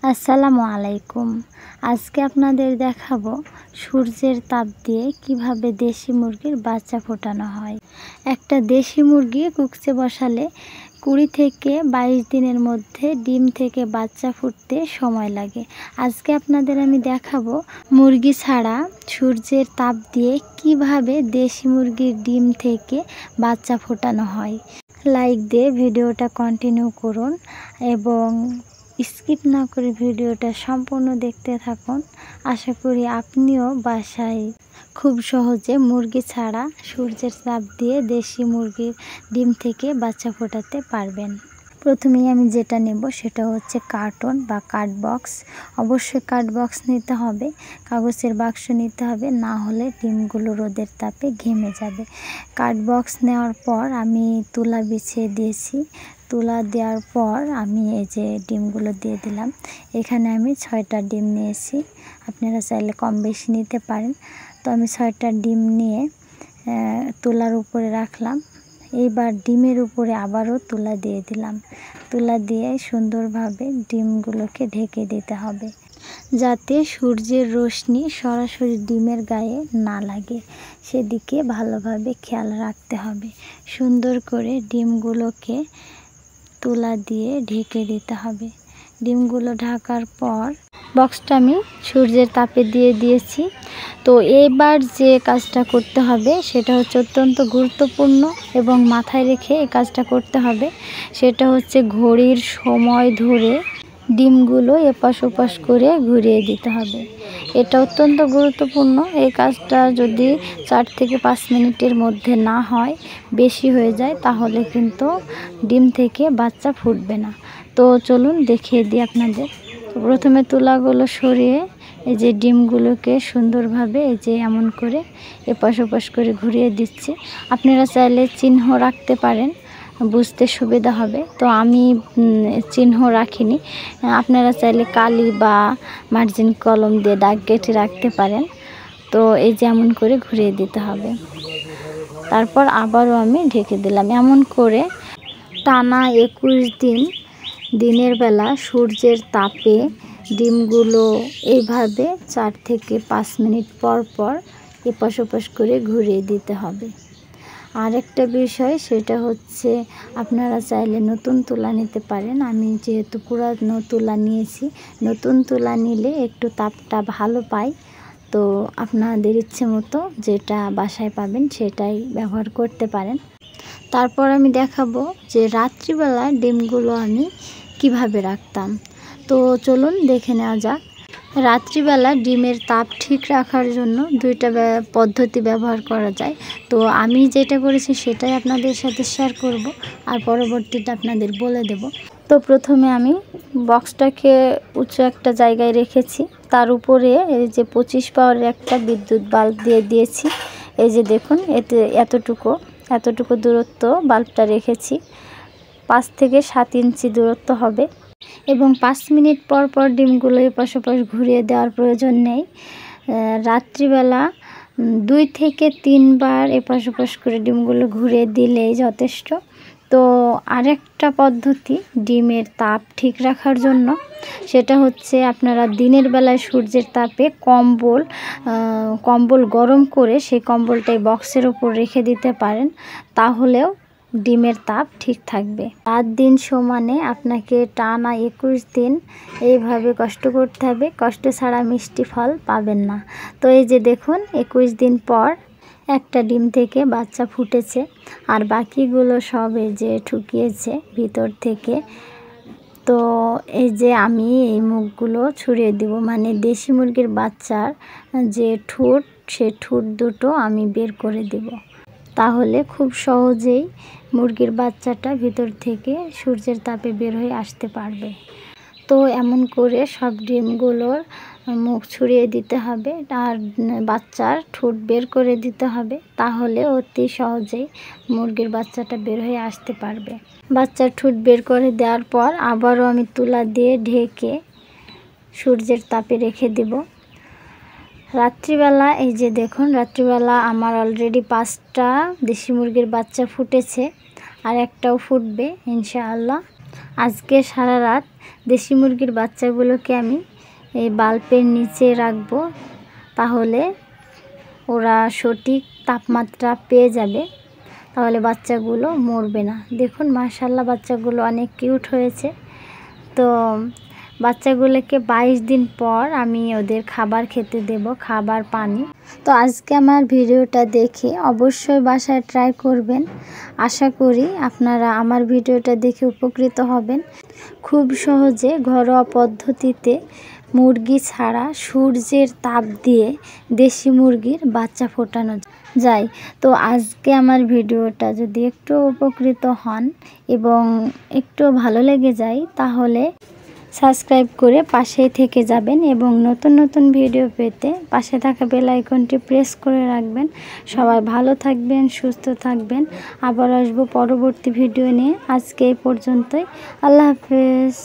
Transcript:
আসসালামু আলাইকুম। আজকে আপনাদের দেখাবো সূর্যের তাপ দিয়ে কিভাবে দেশি মুরগির বাচ্চা ফোটানো হয়। একটা দেশি মুরগি কুকসে বসালে 20 থেকে 22 দিনের মধ্যে ডিম থেকে বাচ্চা ফুটতে সময় লাগে। আজকে আপনাদের আমি দেখাবো মুরগি ছাড়া সূর্যের তাপ দিয়ে কিভাবে দেশি মুরগির ডিম থেকে বাচ্চা ফোটানো হয়। লাইক দিয়ে ভিডিওটা কন্টিনিউ করুন এবং স্কিপ না করে ভিডিওটা সম্পূর্ণ দেখতে থাকুন। আশা করি আপনিও বাসায় খুব সহজে মুরগি ছাড়া সূর্যের তাপ দিয়ে দেশি মুরগির ডিম থেকে বাচ্চা ফোটাতে পারবেন। প্রথমেই আমি যেটা নেব সেটা হচ্ছে কার্টন বা কার্ড বক্স। অবশ্যই কার্ড বক্স নিতে হবে, কাগজের বাক্স নিতে হবে, না হলে ডিমগুলো রোদের তাপে ঘেমে যাবে। কার্ড বক্স নেওয়ার পর আমি তুলা বিছিয়ে দিয়েছি। তুলা দেওয়ার পর আমি এই যে ডিমগুলো দিয়ে দিলাম। এখানে আমি 6টা ডিম নিয়েছি, আপনারা চাইলে কম বেশি নিতে পারেন। তো আমি 6টা ডিম নিয়ে তুলার উপরে রাখলাম। এইবার ডিমের উপরে আবারও তুলা দিয়ে দিলাম। তুলা দিয়ে সুন্দরভাবে ডিমগুলোকে ঢেকে দিতে হবে, যাতে সূর্যের রশ্মি সরাসরি ডিমের গায়ে না লাগে, সেদিকে ভালোভাবে খেয়াল রাখতে হবে। সুন্দর করে ডিমগুলোকে তুলা দিয়ে ঢেকে দিতে হবে। ডিমগুলো ঢাকার পর বক্সটা আমি সূর্যের তাপে দিয়ে দিয়েছি। তো এবার যে কাজটা করতে হবে সেটা হচ্ছে অত্যন্ত গুরুত্বপূর্ণ এবং মাথায় রেখে এই কাজটা করতে হবে। সেটা হচ্ছে ঘড়ির সময় ধরে ডিমগুলো এপাশ ওপাশ করে ঘুরিয়ে দিতে হবে। এটা অত্যন্ত গুরুত্বপূর্ণ। এই কাজটা যদি 4 থেকে 5 মিনিটের মধ্যে না হয়, বেশি হয়ে যায়, তাহলে কিন্তু ডিম থেকে বাচ্চা ফুটবে না। তো চলুন দেখিয়ে দিই আপনাদের। তো প্রথমে তুলাগুলো সরিয়ে এই যে ডিমগুলোকে সুন্দরভাবে এই যে এমন করে এপাশ ওপাশ করে ঘুরিয়ে দিচ্ছি। আপনারা চাইলে চিহ্ন রাখতে পারেন, বুঝতে সুবিধা হবে। তো আমি চিহ্ন রাখিনি, আপনারা চাইলে কালি বা মার্জিন কলম দিয়ে দাগ কেটে রাখতে পারেন। তো এই যে এমন করে ঘুরিয়ে দিতে হবে। তারপর আবারও আমি ঢেকে দিলাম। এমন করে টানা 21 দিন দিনের বেলা সূর্যের তাপে ডিমগুলো এইভাবে 4 থেকে 5 মিনিট পর পর এপাশ ওপাশ করে ঘুরিয়ে দিতে হবে। আরেকটা বিষয় সেটা হচ্ছে আপনারা চাইলে নতুন তুলা নিতে পারেন। আমি যেহেতু পুরানো তুলা নিয়েছি, নতুন তুলা নিলে একটু তাপটা ভালো পাই। তো আপনাদের ইচ্ছে মতো যেটা বাসায় পাবেন সেটাই ব্যবহার করতে পারেন। তারপর আমি দেখাবো যে রাত্রিবেলা ডিমগুলো আমি কিভাবে রাখতাম। তো চলুন দেখে নেওয়া যাক। রাত্রিবেলা ডিমের তাপ ঠিক রাখার জন্য 2টা পদ্ধতি ব্যবহার করা যায়। তো আমি যেটা করেছি সেটাই আপনাদের সাথে শেয়ার করব, আর পরবর্তীটা আপনাদের বলে দেব। তো প্রথমে আমি বক্সটাকে উঁচু একটা জায়গায় রেখেছি, তার উপরে এই যে 25 পাওয়ারের একটা বিদ্যুৎ বাল্ব দিয়ে দিয়েছি। এই যে দেখুন, এতে এতটুকু দূরত্ব বাল্বটা রেখেছি। 5 থেকে 7 ইঞ্চি দূরত্ব হবে এবং 5 মিনিট পর পর ডিমগুলো এপাশ ওপাশ ঘুরিয়ে দেওয়ার প্রয়োজন নেই। রাত্রিবেলা 2 থেকে 3 বার এপাশ ওপাশ করে ডিমগুলো ঘুরিয়ে দিলেই যথেষ্ট। তো আরেকটা পদ্ধতি ডিমের তাপ ঠিক রাখার জন্য, সেটা হচ্ছে আপনারা দিনের বেলায় সূর্যের তাপে কম্বল গরম করে সেই কম্বলটাই বক্সের উপর রেখে দিতে পারেন, তাহলেও ডিমের তাপ ঠিক থাকবে। রাত দিন সমানে আপনাকে টানা 21 দিন এইভাবে কষ্ট করতে হবে। কষ্ট ছাড়া মিষ্টি ফল পাবেন না। তো এই যে দেখুন, 21 দিন পর একটা ডিম থেকে বাচ্চা ফুটেছে, আর বাকিগুলো সব এই যে ঠুকিয়েছে ভিতর থেকে। তো এই যে আমি এই মুখগুলো ছড়িয়ে দিব, মানে দেশি মুরগির বাচ্চার যে ঠোঁট, সে ঠোঁট দুটো আমি বের করে দেব। তাহলে খুব সহজেই মুরগির বাচ্চাটা ভিতর থেকে সূর্যের তাপে বের হয়ে আসতে পারবে। তো এমন করে সব ডিমগুলোর মুখ ছড়িয়ে দিতে হবে আর বাচ্চার ঠোঁট বের করে দিতে হবে, তাহলে অতি সহজেই মুরগির বাচ্চাটা বের হয়ে আসতে পারবে। বাচ্চার ঠোঁট বের করে দেওয়ার পর আবারও আমি তুলা দিয়ে ঢেকে সূর্যের তাপে রেখে দেব। রাত্রিবেলা এই যে দেখুন, রাত্রিবেলা আমার অলরেডি 5টা দেশি মুরগির বাচ্চা ফুটেছে, আর একটাও ফুটবে ইনশাআল্লাহ। আজকে সারা রাত দেশি মুরগির বাচ্চাগুলোকে আমি এই বাল্বের নিচে রাখবো, তাহলে ওরা সঠিক তাপমাত্রা পেয়ে যাবে, তাহলে বাচ্চাগুলো মরবে না। দেখুন মাশাআল্লাহ বাচ্চাগুলো অনেক কিউট হয়েছে। তো বাচ্চাগুলোকে 22 দিন পর আমি ওদের খাবার খেতে দেব, খাবার পানি। তো আজকে আমার ভিডিওটা দেখে অবশ্যই বাসায় ট্রাই করবেন। আশা করি আপনারা আমার ভিডিওটা দেখে উপকৃত হবেন। খুব সহজে ঘরোয়া পদ্ধতিতে মুরগি ছাড়া সূর্যের তাপ দিয়ে দেশি মুরগির বাচ্চা ফোটানো যায়। তো আজকে আমার ভিডিওটা যদি একটু উপকৃত হন এবং একটু ভালো লেগে যায়, তাহলে সাবস্ক্রাইব করে পাশেই থেকে যাবেন এবং নতুন নতুন ভিডিও পেতে পাশে থাকা বেল আইকনটি প্রেস করে রাখবেন। সবাই ভালো থাকবেন, সুস্থ থাকবেন। আবার আসবো পরবর্তী ভিডিও নিয়ে। আজকে এই পর্যন্তই। আল্লাহ হাফেজ।